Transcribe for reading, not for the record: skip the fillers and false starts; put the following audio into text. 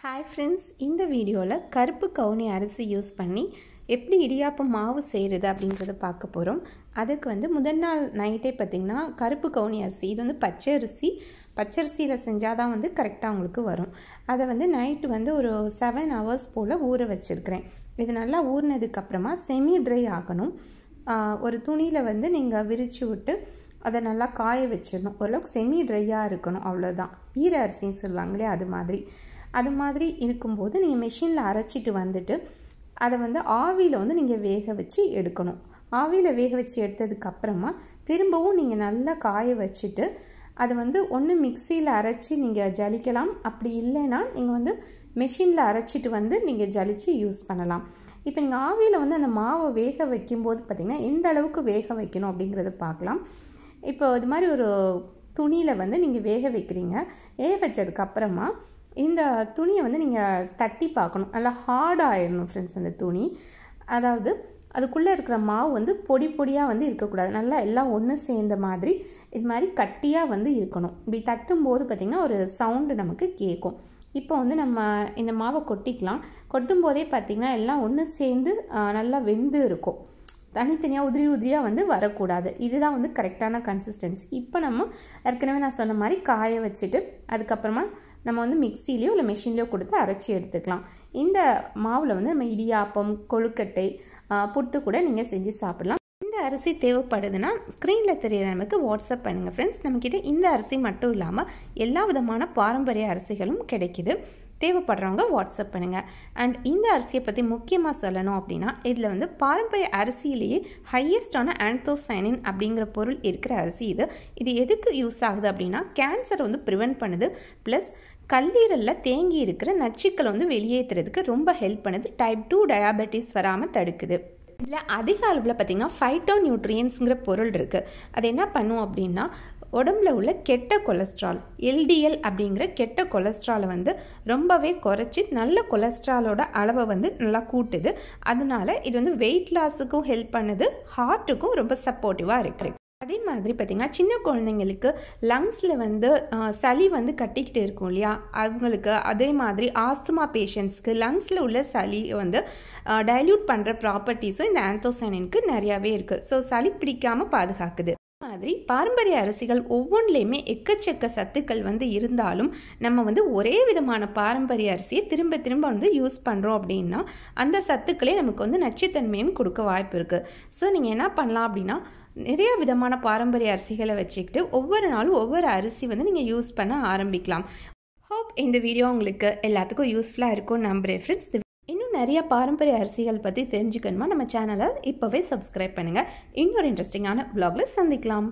Hi friends, இந்த வீடியோல கருப்பு கவுனி அரிசி யூஸ் பண்ணி எப்படி இடியாப்பம் மாவு செய்யறது அப்படிங்கறத பார்க்க போறோம். அதுக்கு வந்து முதல் நாள் நைட்டே பாத்தீங்கன்னா கருப்பு கவுனி அரிசி இது வந்து பச்சரிசியில செஞ்சாதான் வந்து கரெக்ட்டா உங்களுக்கு வரும். அத வந்து நைட் வந்து ஒரு 7 hours போல ஊற வச்சிருக்கேன். இது நல்லா ஊறினதுக்கு அப்புறமா செமி ட்ரை ஆகணும். ஒரு துணியில வந்து நீங்க விரிச்சு விட்டு அதை நல்லா காய வச்சிடணும். ஓரளவுக்கு செமி ட்ரையாக இருக்கணும், அவ்வளோதான். ஈர அரிசின்னு சொல்லுவாங்களே அது மாதிரி இருக்கும்போது நீங்கள் மெஷினில் அரைச்சிட்டு வந்துட்டு அதை வந்து ஆவியில் வந்து நீங்கள் வேக வச்சு எடுக்கணும். ஆவியில் வேக வச்சு எடுத்ததுக்கப்புறமா திரும்பவும் நீங்கள் நல்லா காய வச்சுட்டு அதை வந்து ஒன்று மிக்சியில் அரைச்சி நீங்கள் ஜலிக்கலாம். அப்படி இல்லைன்னா நீங்கள் வந்து மெஷினில் அரைச்சிட்டு வந்து நீங்கள் ஜலிச்சு யூஸ் பண்ணலாம். இப்போ நீங்கள் ஆவியில் வந்து அந்த மாவை வேக வைக்கும்போது பார்த்திங்கன்னா எந்த அளவுக்கு வேக வைக்கணும் அப்படிங்கிறத பார்க்கலாம். இப்போ இது மாதிரி ஒரு துணியில் வந்து நீங்கள் வேக வைக்கிறீங்க. வேக வச்சதுக்கப்புறமா இந்த துணியை வந்து நீங்கள் தட்டி பார்க்கணும். நல்லா ஹார்டாகிடணும் ஃப்ரெண்ட்ஸ் அந்த துணி. அதாவது அதுக்குள்ளே இருக்கிற மாவு வந்து பொடி பொடியாக வந்து இருக்கக்கூடாது. நல்லா எல்லாம் ஒன்று சேர்ந்த மாதிரி இது மாதிரி கட்டியாக வந்து இருக்கணும். இப்படி தட்டும்போது பார்த்திங்கன்னா ஒரு சவுண்டு நமக்கு கேட்கும். இப்போ வந்து நம்ம இந்த மாவை கொட்டிக்கலாம். கொட்டும் போதே பார்த்திங்கன்னா எல்லாம் ஒன்று சேர்ந்து நல்லா வெந்து இருக்கும். தனித்தனியாக உதிரியாக வந்து வரக்கூடாது. இதுதான் வந்து கரெக்டான கன்சிஸ்டன்சி. இப்போ நம்ம ஏற்கனவே நான் சொன்ன மாதிரி காய வச்சுட்டு அதுக்கப்புறமா நம்ம வந்து மிக்சிலேயோ இல்லை மெஷின்லேயோ கொடுத்து அரைச்சி எடுத்துக்கலாம். இந்த மாவில் வந்து நம்ம இடியாப்பம், கொழுக்கட்டை, புட்டு கூட நீங்கள் செஞ்சு சாப்பிடலாம். இந்த அரிசி தேவைப்படுதுன்னா ஸ்க்ரீனில் தெரியிற நமக்கு வாட்ஸ்அப் பண்ணுங்கள் ஃப்ரெண்ட்ஸ். நம்மக்கிட்ட இந்த அரிசி மட்டும் இல்லாமல் எல்லா விதமான பாரம்பரிய அரிசிகளும் கிடைக்கிது. தேவைப்படுறவங்க வாட்ஸ்அப் பண்ணுங்கள். அண்ட் இந்த அரிசியை பற்றி முக்கியமாக சொல்லணும் அப்படின்னா இதில் வந்து பாரம்பரிய அரிசியிலேயே ஹையஸ்டான ஆந்தோசைனின் அப்படிங்கிற பொருள் இருக்கிற அரிசி இது எதுக்கு யூஸ் ஆகுது அப்படின்னா கேன்சரை வந்து ப்ரிவென்ட் பண்ணுது. ப்ளஸ் கல்லீரலில் தேங்கி இருக்கிற நச்சுக்களை வந்து வெளியேற்றுறதுக்கு ரொம்ப ஹெல்ப் பண்ணுது. டைப் 2 டயாபெட்டிஸ் வராமல் தடுக்குது. இதில் அதிக அளவில் பார்த்திங்கன்னா ஃபைட்டோ நியூட்ரியன்ஸுங்கிற பொருள் இருக்குது. அது என்ன பண்ணும் அப்படின்னா உடம்புல உள்ள கெட்ட கொலஸ்ட்ரால் LDL அப்படிங்கிற கெட்ட கொலஸ்ட்ராலை வந்து ரொம்பவே குறைச்சி நல்ல கொலஸ்ட்ராலோட அளவை வந்து நல்லா கூட்டுது. அதனால இது வந்து வெயிட் லாஸுக்கும் ஹெல்ப் பண்ணுது, ஹார்ட்டுக்கும் ரொம்ப சப்போர்ட்டிவாக இருக்குது. அதே மாதிரி பார்த்திங்கன்னா சின்ன குழந்தைங்களுக்கு லங்ஸில் வந்து சளி வந்து கட்டிக்கிட்டு இருக்கும் இல்லையா, அவங்களுக்கு அதே மாதிரி ஆஸ்துமா பேஷண்ட்ஸ்க்கு லங்ஸில் உள்ள சளி வந்து டைல்யூட் பண்ணுற ப்ராப்பர்ட்டிஸும் இந்த ஆந்தோசைனினுக்கு நிறையாவே இருக்குது. ஸோ சளி பிடிக்காமல் பாதுகாக்குது. மாதிரி பாரம்பரிய அரிசிகள் ஒவ்வொன்றிலையுமே எக்கச்சக்க சத்துக்கள் வந்து இருந்தாலும் நம்ம வந்து ஒரே விதமான பாரம்பரிய அரிசியை திரும்ப வந்து யூஸ் பண்ணுறோம் அப்படின்னா அந்த சத்துக்களே நமக்கு வந்து நச்சுத்தன்மையும் கொடுக்க வாய்ப்பு இருக்குது. ஸோ நீங்கள் என்ன பண்ணலாம் அப்படின்னா நிறைய விதமான பாரம்பரிய அரிசிகளை வச்சுக்கிட்டு ஒவ்வொரு நாளும் ஒவ்வொரு அரிசி வந்து நீங்கள் யூஸ் பண்ண ஆரம்பிக்கலாம். ஹோப் இந்த வீடியோ உங்களுக்கு எல்லாத்துக்கும் யூஸ்ஃபுல்லாக இருக்கும்னு நம்புகிறேன் ஃப்ரெண்ட்ஸ். இன்னும் நிறைய பாரம்பரிய அரிசிகள் பற்றி தெரிஞ்சுக்கணுமா நம்ம சேனலை இப்போவே சப்ஸ்கிரைப் பண்ணுங்கள். இன்னொரு இன்ட்ரெஸ்டிங்கான vlogல சந்திக்கலாம்.